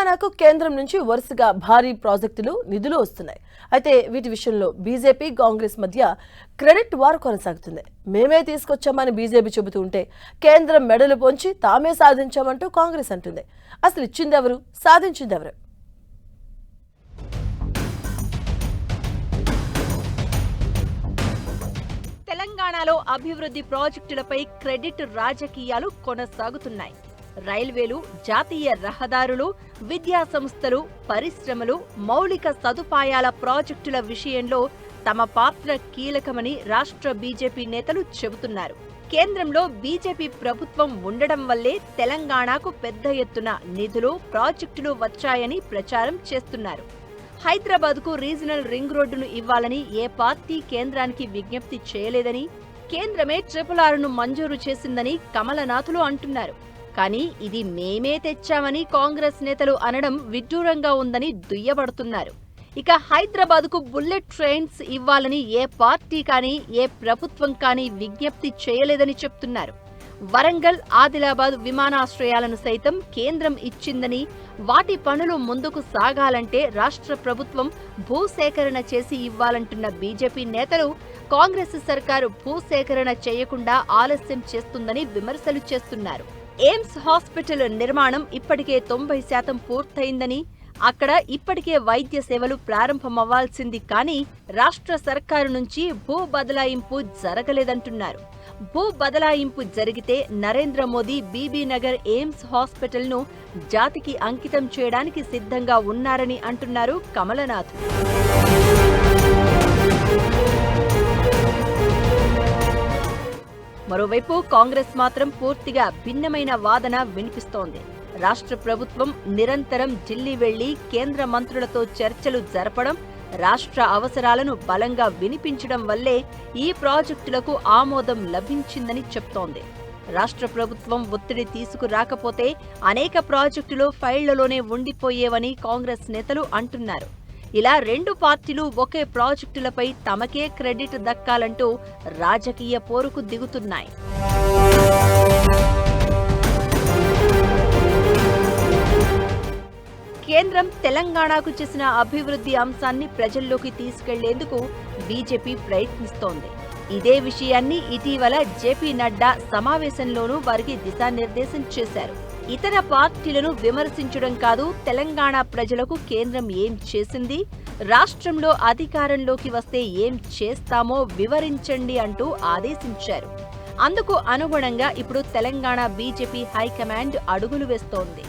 తెలంగాణకు కేంద్రం నుంచి వరుసగా భారీ ప్రాజెక్టులు నిధులు వస్తున్నాయి. అయితే వీటి విషయంలో బీజేపీ కాంగ్రెస్ మధ్య క్రెడిట్ వార్ కొనసాగుతుంది. మేమే తీసుకొచ్చామని బీజేపీ చెబుతూ ఉంటే కేంద్రం మెడలు పొంచి తామే సాధించామంటూ కాంగ్రెస్ అంటుంది. అసలు ఇచ్చిందెవరు, సాధించిందెవరు? తెలంగాణలో అభివృద్ధి ప్రాజెక్టులపై క్రెడిట్ రాజకీయాలు కొనసాగుతున్నాయి. రైల్వేలు, జాతీయ రహదారులు, విద్యా సంస్థలు, పరిశ్రమలు, మౌలిక సదుపాయాల ప్రాజెక్టుల విషయంలో తమ పాత్ర కీలకమని రాష్ట్ర బీజేపీ నేతలు చెబుతున్నారు. కేంద్రంలో బీజేపీ ప్రభుత్వం ఉండడం వల్లే తెలంగాణకు పెద్ద ఎత్తున నిధులు, ప్రాజెక్టులు వచ్చాయని ప్రచారం చేస్తున్నారు. హైదరాబాద్కు రీజనల్ రింగ్ రోడ్డును ఇవ్వాలని ఏ పార్టీ కేంద్రానికి విజ్ఞప్తి చేయలేదని, కేంద్రమే RRRను మంజూరు చేసిందని కమలనాథులు అంటున్నారు. కానీ ఇది మేమే తెచ్చామని కాంగ్రెస్ నేతలు అనడం విడ్డూరంగా ఉందని దుయ్యబడుతున్నారు. ఇక హైదరాబాద్కు బుల్లెట్ ట్రైన్స్ ఇవ్వాలని ఏ పార్టీ కానీ, ఏ ప్రభుత్వం కానీ విజ్ఞప్తి చేయలేదని చెప్తున్నారు. వరంగల్, ఆదిలాబాద్ విమానాశ్రయాలను సైతం కేంద్రం ఇచ్చిందని, వాటి పనులు ముందుకు సాగాలంటే రాష్ట్ర ప్రభుత్వం భూసేకరణ చేసి ఇవ్వాలంటున్న బీజేపీ నేతలు కాంగ్రెస్ సర్కారు భూసేకరణ చేయకుండా ఆలస్యం చేస్తుందని విమర్శలు చేస్తున్నారు. ఎయిమ్స్ హాస్పిటల్ నిర్మాణం ఇప్పటికే 90% పూర్తయిందని, అక్కడ ఇప్పటికే వైద్య సేవలు ప్రారంభమవ్వాల్సింది కానీ రాష్ట్ర సర్కారు నుంచి భూ బదలాయింపు జరగలేదంటున్నారు. భూ బదలాయింపు జరిగితే నరేంద్ర మోదీ బీబీనగర్ ఎయిమ్స్ హాస్పిటల్ను జాతికి అంకితం చేయడానికి సిద్ధంగా ఉన్నారని అంటున్నారు కమలనాథ్. మరోవైపు కాంగ్రెస్ మాత్రం పూర్తిగా భిన్నమైన వాదన వినిపిస్తోంది. రాష్ట్ర ప్రభుత్వం నిరంతరం ఢిల్లీ వెళ్లి కేంద్ర మంత్రులతో చర్చలు జరపడం, రాష్ట్ర అవసరాలను బలంగా వినిపించడం వల్లే ఈ ప్రాజెక్టులకు ఆమోదం లభించిందని చెప్తోంది. రాష్ట్ర ప్రభుత్వం ఒత్తిడి తీసుకురాకపోతే అనేక ప్రాజెక్టులు ఫైళ్లలోనే ఉండిపోయేవని కాంగ్రెస్ నేతలు అంటున్నారు. ఇలా రెండు పార్టీలు ఒకే ప్రాజెక్టులపై తమకే క్రెడిట్ దక్కాలంటూ రాజకీయ పోరుకు దిగుతున్నాయి. కేంద్రం తెలంగాణకు చేసిన అభివృద్ధి అంశాన్ని ప్రజల్లోకి తీసుకెళ్లేందుకు బీజేపీ ప్రయత్నిస్తోంది. ఇదే విషయాన్ని ఇటీవల జేపీ నడ్డా సమావేశంలోనూ వారికి దిశానిర్దేశం చేశారు. ఇతర పార్టీలను విమర్శించడం కాదు, తెలంగాణ ప్రజలకు కేంద్రం ఏం చేసింది, రాష్ట్రంలో అధికారంలోకి వస్తే ఏం చేస్తామో వివరించండి అంటూ ఆదేశించారు. అందుకు అనుగుణంగా ఇప్పుడు తెలంగాణ బీజేపీ హైకమాండ్ అడుగులు వేస్తోంది.